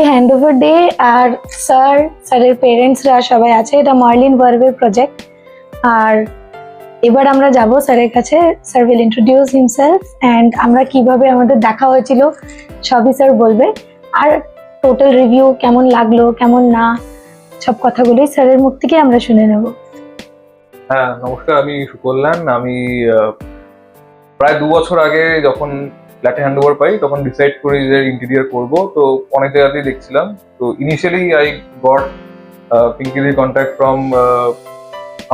আজকে handover day আর স্যারের পেরেন্টসরা সবাই আছে। এটা মার্লিন ভার্ভের প্রজেক্ট। আর এবার আমরা যাব স্যারের কাছে। Sir will introduce himself and আমরা কিভাবে আমাদের দেখা হয়েছিল সবই স্যার বলবে। আর টোটাল রিভিউ কেমন লাগলো কেমন না সব কথাগুলোই স্যারের মুখ থেকে আমরা শুনে নেব। হ্যাঁ, নমস্কার, আমি সুকল্যাণ। আমি প্রায় 2 বছর আগে যখন ফ্ল্যাটে হ্যান্ডওভার পাই তখন ডিসাইড করি যে ইন্টেরিয়ার করব। তো অনেক জায়গাতেই দেখছিলাম। তো ইনিশিয়ালি আই গট পিঙ্কিদির কন্ট্যাক্ট ফ্রম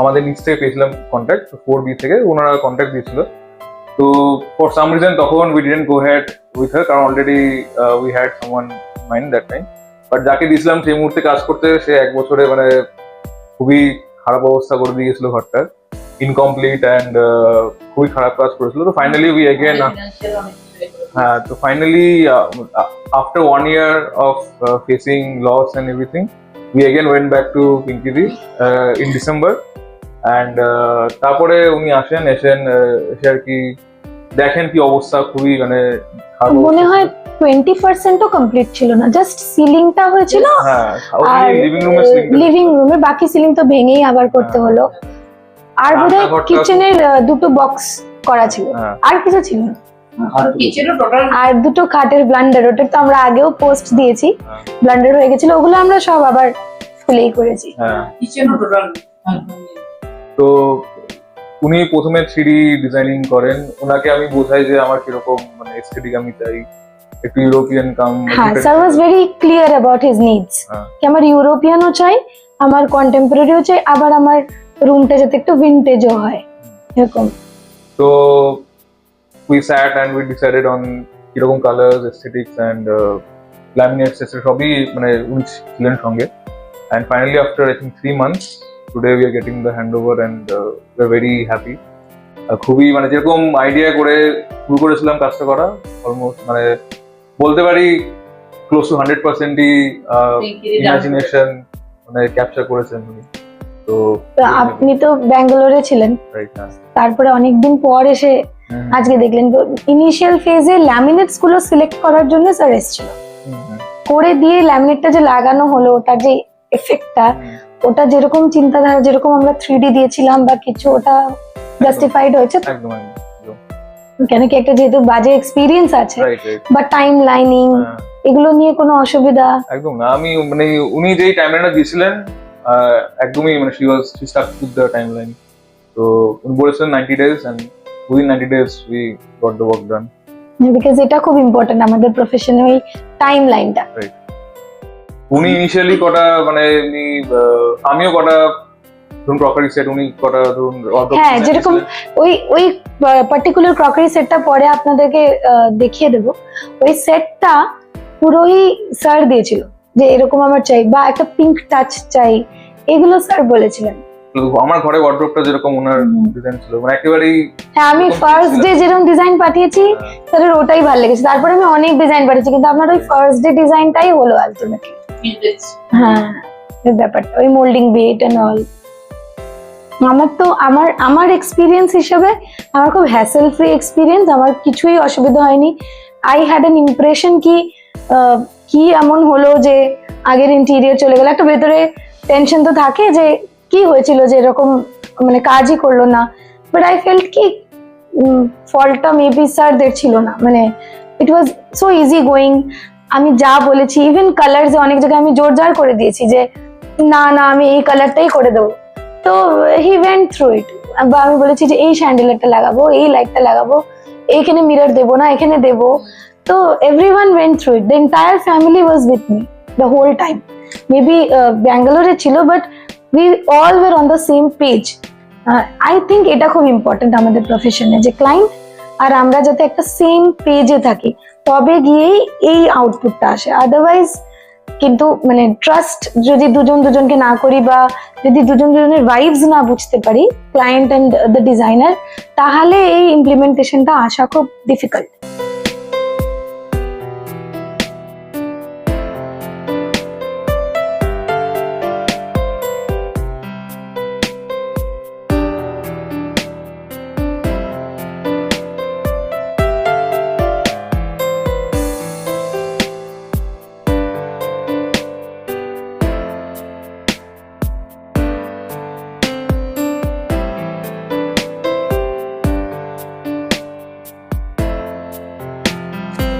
আমাদের নিচ থেকে পেয়েছিলাম কন্ট্যাক্ট 4B থেকে, ওনারা কন্ট্যাক্ট দিয়েছিল। তো ফর সাম রিজন তখন we didn't go head with her, কারণ already we had someone mind that time. But যাকে দিয়েছিলাম সেই মুহূর্তে কাজ করতে সে 1 বছরে মানে খুবই খারাপ অবস্থা করে দিয়েছিল ঘরটার, ইনকমপ্লিট অ্যান্ড খুবই খারাপ কাজ করেছিল। তো ফাইনালি উই এগেন হ্যাঁ, তো finally after 1 year of facing loss and everything, we again went back to Pinkidi in December. And তারপরে উনি এসে আর কি দেখেন কি অবস্থা, খুবই মানে মনে হয় 20%ও কমপ্লিট ছিল না, জাস্ট সিলিংটা হয়েছিল। হ্যাঁ, আর লিভিং রুমে বাকি সিলিং তো ভেঙেই আবার করতে হলো। আর বোধহয় কিচেনের 2টো বক্স করা ছিল, আর কিছু ছিল না। আর 2টো খাটের ব্লান্ডার, ওটা তো আমরা আগেও পোস্ট দিয়েছি, ব্লান্ডার হয়ে গেছিল, ওগুলো আমরা সব আবার খুলেই করেছি। তো উনি প্রথমে 3D ডিজাইনিং করেন। ওনাকে আমি বোঝাই যে আমার কিরকম মানে এস্থেটিক আমি চাই, একটু ইউরোপিয়ান কাম। হ্যাঁ, sir was very clear about his needs, কি আমার ইউরোপিয়ানও চাই, আমার কন্টেম্পোরারিও চাই, আবার আমার রুমটা যাতে একটু ভিন্টেজও হয় এরকম। তো we sat and we decided on কিরকম কালার্স, এস্থেটিক্স এন্ড ল্যামিনেটস সবই মানে উনি ছিলেন সঙ্গে। And finally after I think 3 months today we are getting the handover and we are very happy. খুবই মানে যেরকম আইডিয়া করে শুরু করেছিলাম কাজটা করা, অলমোস্ট মানে বলতে পারি ক্লোজ টু 100%ই ইমাজিনেশন মানে ক্যাপচার করেছেন উনি। তো আপনি তো ব্যাঙ্গালোরে ছিলেন, তারপরে অনেকদিন পর এসে আজকে দেখলেন। ইনিশিয়াল ফেজে ল্যামিনেটস গুলো সিলেক্ট করার জন্য স্যার এসেছিল, করে দিয়ে ল্যামিনেটটা যে লাগানো হলো তার যে এফেক্টটা, ওটা যেরকম চিন্তাধারা, যেরকম আমরা 3D দিয়েছিলাম বা কিছু, ওটা জাস্টিফাইড হয়েছে। কেন কি একটা যেহেতু বাজে এক্সপিরিয়েন্স আছে বা টাইম লাইনিং এগুলো নিয়ে কোনো অসুবিধা একদম না। আমি মানে উনি যেই টাইমলাইনটা দিয়েছিলেন একদমই মানে she stuck with the timeline. তো উনি বলেছিলেন 90 days and within 90 days we got the work done. Because এটা খুব ইম্পর্টেন্ট আমাদের প্রফেশনে, ওই টাইম লাইনটা। উনি ইনিশিয়ালি কটা মানে আমিও কটা ধরুন ক্রকারি সেট, উনি কটা ধরুন হ্যাঁ, যেরকম ওই পার্টিকুলার ক্রকারি সেটটা পরে আপনাদেরকে দেখিয়ে দেব। ওই সেটটা পুরোই স্যার দিয়েছিল যে এরকম আমার চাই বা একটা পিঙ্ক টাচ চাই, এগুলো স্যার বলেছিলেন। আমার ঘরে ওয়ার্ডরোবটা যেরকম ওনার ডিজাইন ছিল মানে একেবারেই, হ্যাঁ আমি ফার্স্ট ডে যেরকম ডিজাইন পাঠিয়েছি স্যারের ওটাই ভালো লেগেছে। তারপরে আমি অনেক ডিজাইন পাঠিয়েছি, কিন্তু আপনার ওই ফার্স্ট ডে ডিজাইনটাই হলো আলটিমেটলি। হ্যাঁ, এই ব্যাপারটা ওই মোল্ডিং বিট এন্ড অল। আমার এক্সপিরিয়েন্স হিসেবে আমার খুব হ্যাসেল ফ্রি এক্সপিরিয়েন্স, আমার কিছুই অসুবিধা হয়নি। আই হ্যাড অ্যান ইমপ্রেশন কি এমন হলো যে আগের ইন্টেরিয়র চলে গেল, একটা ভেতরে টেনশন তো থাকে যে কি হয়েছিল যে এরকম মানে কাজই করলো না। বাট আই ফেল্ট কি ফল্টটা মেবি স্যারদের ছিল না, মানে ইট ওয়াজ সো ইজি গোয়িং। আমি যা বলেছি, ইভেন কালার যে অনেক জায়গায় আমি জোরজার করে দিয়েছি যে না আমি এই কালারটাই করে দেবো, তো হি ওয়েন্ট থ্রু ইট। বা আমি বলেছি যে এই শ্যান্ডেলারটা লাগাবো, এই লাইটটা লাগাবো, এইখানে মিরর দেবো না এখানে দেবো। তো everyone went through it, the entire family was with me the whole time. Maybe ব্যাঙ্গালোরে ছিল but we all were on the same page. I think এটা খুব ইম্পর্টেন্ট আমাদের প্রফেশনে, যে ক্লায়েন্ট আর আমরা যাতে একটা সেম পেজে থাকি, তবে গিয়েই এই আউটপুটটা আসে। আদারওয়াইজ কিন্তু মানে ট্রাস্ট যদি দুজনকে না করি বা যদি দুজনের ভাইবস না বুঝতে পারি, ক্লায়েন্ট এন্ড দ্য ডিজাইনার, তাহলে এই ইমপ্লিমেন্টেশনটা আসা খুব ডিফিকাল্ট।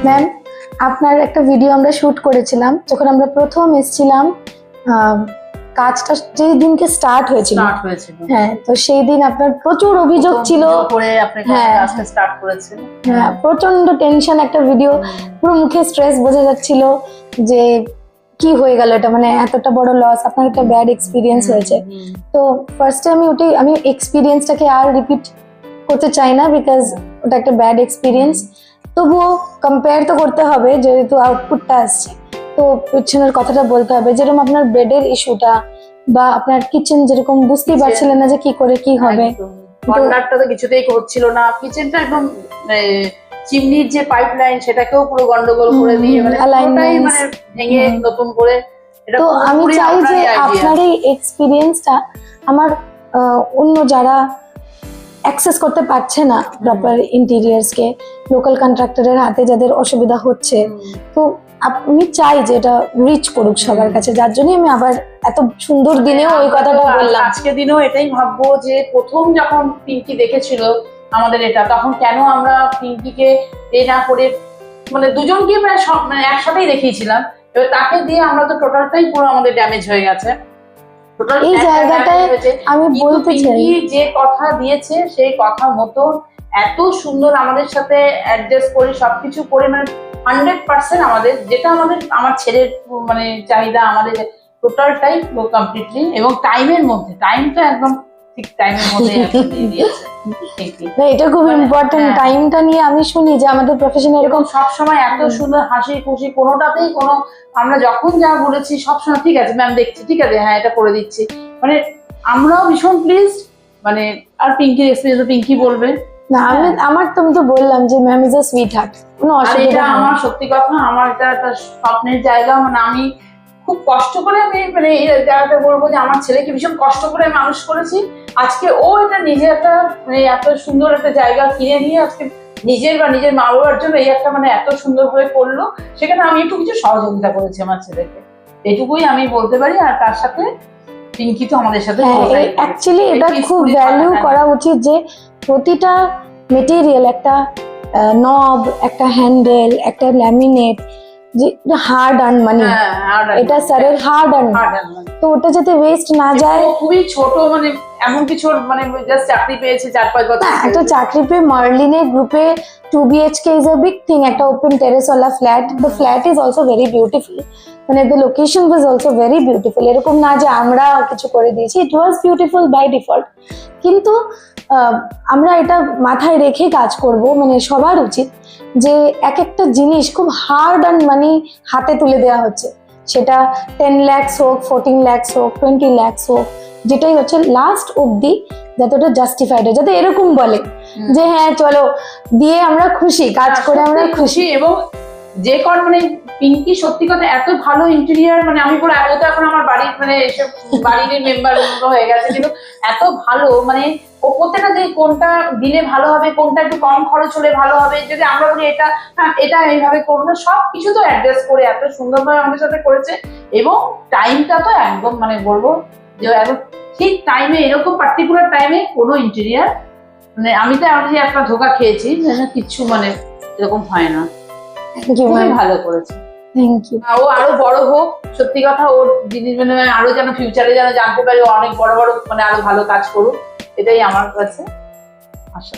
ম্যাম, আপনার একটা ভিডিও আমরা শুট করেছিলাম যখন আমরা প্রথম এসেছিলাম। কাজটা যেই দিনকে স্টার্ট হয়েছিল, হ্যাঁ, তো সেই দিন আপনার প্রচুর অভিযোগ ছিল করে আপনি হ্যাঁ। কাজটা স্টার্ট করেছেন। হ্যাঁ, প্রচন্ড টেনশন একটা ভিডিও, পুরো মুখে স্ট্রেস বোঝা যাচ্ছিল যে কি হয়ে গেল এটা, মানে এতটা বড় লস, আপনার একটা ব্যাড এক্সপিরিয়েন্স হয়েছে। তো ফার্স্টে আমি এক্সপিরিয়েন্সটাকে আর রিপিট করতে চাই না, বিকজ ওটা একটা ব্যাড এক্সপিরিয়েন্স। তবুও কম্পেয়ার তো করতে হবে, যেহেতু আউটপুটটা আসছে, তো পিছনের কথাটা বলতে হবে। যেরকম আপনার বেডের ইস্যুটা বা আপনার কিচেন, যেরকম বুঝতেই পারছিলেন না যে কি করে কি হবে। কর্নারটা তো কিছুতেই হচ্ছিল না, কিচেনটা একদম চিমনির যে পাইপলাইন সেটাকেও পুরো গন্ডগোল করে দিয়ে মানে পুরোটাই মানে ভেঙে নতুন করে। এটা তো আমি চাই যে আপনার এই এক্সপিরিয়েন্সটা আমার অন্য যারা অ্যাক্সেস করতে পারছে না প্রপার ইন্টেরিয়ার্সকে, লোকাল কন্ট্রাক্টরের হাতে যাদের অসুবিধা হচ্ছে, তো আমি চাই যে এটা রিচ করুক সবার কাছে। যার জন্য আমি আবার এত সুন্দর দিনেও ওই কথাটা বললাম। আজকে দিনেও এটাই ভাববো যে প্রথম যখন পিঙ্কি দেখেছিল আমাদের এটা, তখন কেন আমরা পিঙ্কিকে এ না করে মানে দুজনকে প্রায় সব মানে একসাথেই দেখিয়েছিলাম, এবার তাকে দিয়ে আমরা তো টোটালটাই পুরো আমাদের ড্যামেজ হয়ে গেছে। এই জায়গাটায় আমি বলতে চাই, যে কথা দিয়েছে সেই কথা মতো এত সুন্দর আমাদের সাথে অ্যাডজাস্ট করে সবকিছু করে মানে 100% আমাদের যেটা আমার ছেলের মানে চাহিদা, আমাদের টোটালটাই কমপ্লিটলি এবং টাইমের মধ্যে, টাইমটা একদম ঠিক টাইমের মধ্যে দিয়ে দিয়েছে। এটা খুব ইম্পর্টেন্ট। টাইমটা নিয়ে আমি শুনি যে আমাদের প্রফেশনে এরকম সবসময় এত সুন্দর হাসি খুশি, কোনোটাতেই কোনো আমরা যখন যা বলেছি সবসময় ঠিক আছে ম্যাম দেখছি, ঠিক আছে হ্যাঁ এটা করে দিচ্ছি, মানে আমরাও ভীষণ প্লিজ। মানে আর পিঙ্কির এক্সপিরিয়েন্স পিঙ্কি বলবে না, আমি তো বললাম যে ma'am is a sweet heart, কোনো অসুবিধা নেই। আমার সত্যি কথা, আমার এটা একটা স্বপ্নের জায়গা। মানে আমি খুব কষ্ট করে আমি মানে এই জায়গাটা বলবো যে আমার ছেলেকে ভীষণ কষ্ট করে মানুষ করেছি। আজকে ও এটা নিজে একটা মানে এত সুন্দর একটা জায়গা কিনে নিয়ে আজকে নিজের বা নিজের মা বাবার জন্য এই একটা মানে এত সুন্দর ভাবে করলো, সেখানে আমি একটু কিছু সহযোগিতা করেছি আমার ছেলেকে, এটুকুই আমি বলতে পারি। আর তার সাথে পিঙ্কি তো আমাদের সাথে অ্যাকচুয়ালি এটা খুব ভ্যালু করা উচিত যে প্রতিটা মেটেরিয়াল, একটা নব, একটা হ্যান্ডেল, একটা ল্যামিনেট, যে হার্ড আর্ন মানি, এটা স্যারের হার্ড আর্ন, তো ওটা যাতে ওয়েস্ট না যায়। খুবই ছোট মানে এমন কিছু মানে জাস্ট চাকরি পেয়েছে 4-5 বছর, একটা চাকরি পেয়ে মার্লিনের গ্রুপে 2 BHK is a big thing, একটা ওপেন টেরেস ওয়ালা flat. The flat is also very beautiful, মানে the location was also very beautiful. এরকম না যে আমরা কিছু করে দিয়েছি, it was beautiful by default. কিন্তু আমরা এটা মাথায় রেখে কাজ করব, মানে সবার উচিত যে এক একটা জিনিস খুব হার্ড আর্ন মানি হাতে তুলে দেওয়া হচ্ছে, সেটা 10 lakhs হোক, 14 lakhs হোক, 20 lakhs হোক, যেটাই হচ্ছে লাস্ট অবধি যাতে ওটা জাস্টিফাইড হয়, যাতে এরকম বলে যে হ্যাঁ চলো দিয়ে আমরা খুশি, কাজ করে আমরা খুশি। এবং যে কোন মানে পিঙ্কি সত্যি কথা এত ভালো ইন্টেরিয়ার, মানে আমি পুরো এত এখন আমার বাড়ির মানে এসব বাড়ির মেম্বার হয়ে গেছে, কিন্তু এত ভালো মানে ও প্রত্যেকটা যে কোনটা দিলে ভালো হবে, কোনটা একটু কম খরচ হলে ভালো হবে, যদি আমরা বলি এটা এটা এইভাবে করবো, সব কিছু তো অ্যাডজাস্ট করে এত সুন্দরভাবে আমাদের সাথে করেছে। এবং টাইমটা তো একদম মানে বলবো যে একদম ঠিক টাইমে, এরকম পার্টিকুলার টাইমে কোনো ইন্টেরিয়ার মানে আমি তো যে একটা ধোকা খেয়েছি কিচ্ছু মানে এরকম হয় না। খুবই ভালো করেছে, থ্যাংক ইউ। ও আরো বড় হোক, সত্যি কথা ওর জিনিস মানে আরো যেন ফিউচারে যেন জানতে পারি, অনেক বড় বড় মানে আরো ভালো কাজ করুক, এটাই আমার কাছে আশা।